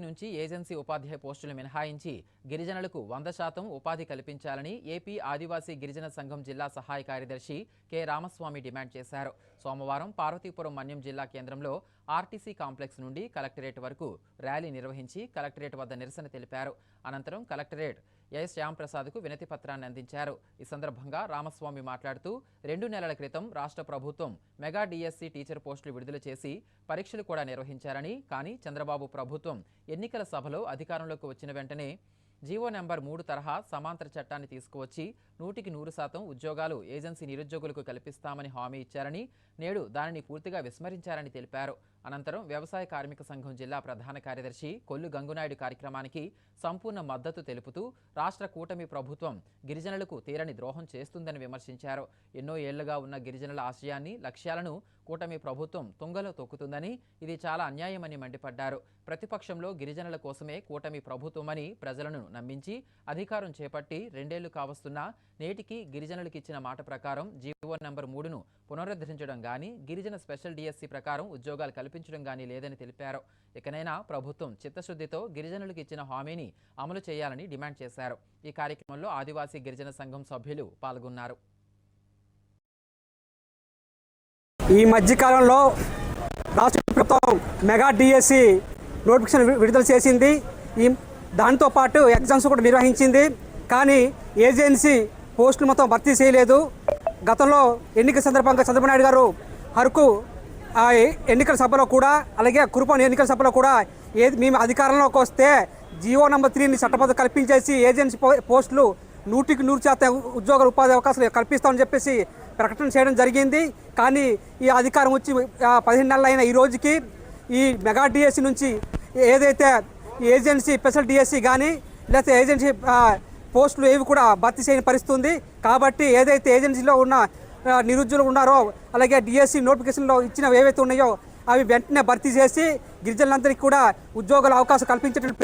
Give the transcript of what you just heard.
నుంచి ఏజెన్సీ ఉపాధ్యాయ పోస్టులు మినహాయించి గిరిజనులకు 100% ఉపాధి కల్పించాలని ఏపీ ఆదివాసీ గిరిజన సంఘం జిల్లా సహాయ కార్యదర్శి కె రామస్వామి డిమాండ్ చేశారు. సోమవారం పార్వతీపురం మన్యం జిల్లా కేంద్రంలో ఆర్టీసీ కాంప్లెక్స్ నుండి కలెక్టరేట్ వరకు ర్యాలీ నిర్వహించి కలెక్టరేట్ వద్ద నిరసన తెలిపారు. అనంతరం కలెక్టరేట్ ఎస్ శ్యాంప్రసాద్కు వినతి పత్రాన్ని అందించారు. ఈ సందర్భంగా రామస్వామి మాట్లాడుతూ 2 నెలల క్రితం రాష్ట్ర ప్రభుత్వం మెగా డిఎస్సి టీచర్ పోస్టులు విడుదల చేసి పరీక్షలు కూడా నిర్వహించారని, కానీ చంద్రబాబు ప్రభుత్వం ఎన్నికల సభలో అధికారంలోకి వచ్చిన వెంటనే జీవో నెంబర్ 3 తరహా సమాంతర చట్టాన్ని తీసుకువచ్చి 100% ఉద్యోగాలు ఏజెన్సీ నిరుద్యోగులకు కల్పిస్తామని హామీ ఇచ్చారని, నేడు దానిని పూర్తిగా విస్మరించారని తెలిపారు. అనంతరం వ్యవసాయ కార్మిక సంఘం జిల్లా ప్రధాన కార్యదర్శి కొల్లు గంగునాయుడు కార్యక్రమానికి సంపూర్ణ మద్దతు తెలుపుతూ రాష్ట్ర కూటమి ప్రభుత్వం గిరిజనులకు తీరని ద్రోహం చేస్తుందని విమర్శించారు. ఎన్నో ఏళ్లుగా ఉన్న గిరిజనుల ఆశయాన్ని, లక్ష్యాలను కూటమి ప్రభుత్వం తుంగలో తొక్కుతుందని, ఇది చాలా అన్యాయమని మండిపడ్డారు. ప్రతిపక్షంలో గిరిజనుల కోసమే కూటమి ప్రభుత్వమని ప్రజలను నమ్మించి అధికారం చేపట్టి 2 ఏళ్లు కావస్తున్నా నేటికి గిరిజనులకు ఇచ్చిన మాట ప్రకారం జీవో నెంబర్ 3ను పునరుద్ధరించడం గానీ, గిరిజన స్పెషల్ డిఎస్సి ప్రకారం ఉద్యోగాలు కల్పించడం గానీ లేదని తెలిపారు. ఇకనైనా ప్రభుత్వం చిత్తశుద్ధితో గిరిజనులకు ఇచ్చిన హామీని అమలు చేయాలని డిమాండ్ చేశారు. ఈ కార్యక్రమంలో ఆదివాసీ గిరిజన సంఘం సభ్యులు పాల్గొన్నారు. ఈ మధ్యకాలంలో రాష్ట్ర ప్రభుత్వం మెగా డిఎస్సి నోటిఫికేషన్ విడుదల చేసింది. దాంతో పాటు ఎగ్జామ్స్ కూడా నిర్వహించింది. కానీ ఏజెన్సీ పోస్టులు మొత్తం భర్తీ చేయలేదు. గతంలో ఎన్నికల సందర్భంగా చంద్రబాబు నాయుడు గారు అరకు ఎన్నికల సభలో కూడా, అలాగే కురుపాన్ ఎన్నికల సభలో కూడా మేము అధికారంలోకి వస్తే జీవో నెంబర్ 3ని చట్టబద్ధ కల్పించేసి ఏజెన్సీ పోస్టులు 100% ఉద్యోగ ఉపాధి అవకాశాలు కల్పిస్తామని చెప్పేసి ప్రకటన చేయడం జరిగింది. కానీ ఈ అధికారం వచ్చి 15 నెలలు అయిన ఈ రోజుకి ఈ మెగా డిఎస్సి నుంచి ఏదైతే ఏజెన్సీ స్పెషల్ డిఎస్సి కానీ లేకపోతే ఏజెన్సీ పోస్టులు ఏవి కూడా భర్తీ చేయని పరిస్థితి ఉంది. కాబట్టి ఏదైతే ఏజెన్సీలో ఉన్న నిరుద్యోగులు ఉన్నారో, అలాగే డిఎస్సి నోటిఫికేషన్లో ఇచ్చినవి ఏవైతే ఉన్నాయో అవి వెంటనే భర్తీ చేసి గిరిజనులందరికీ కూడా ఉద్యోగాల అవకాశం కల్పించేటట్టు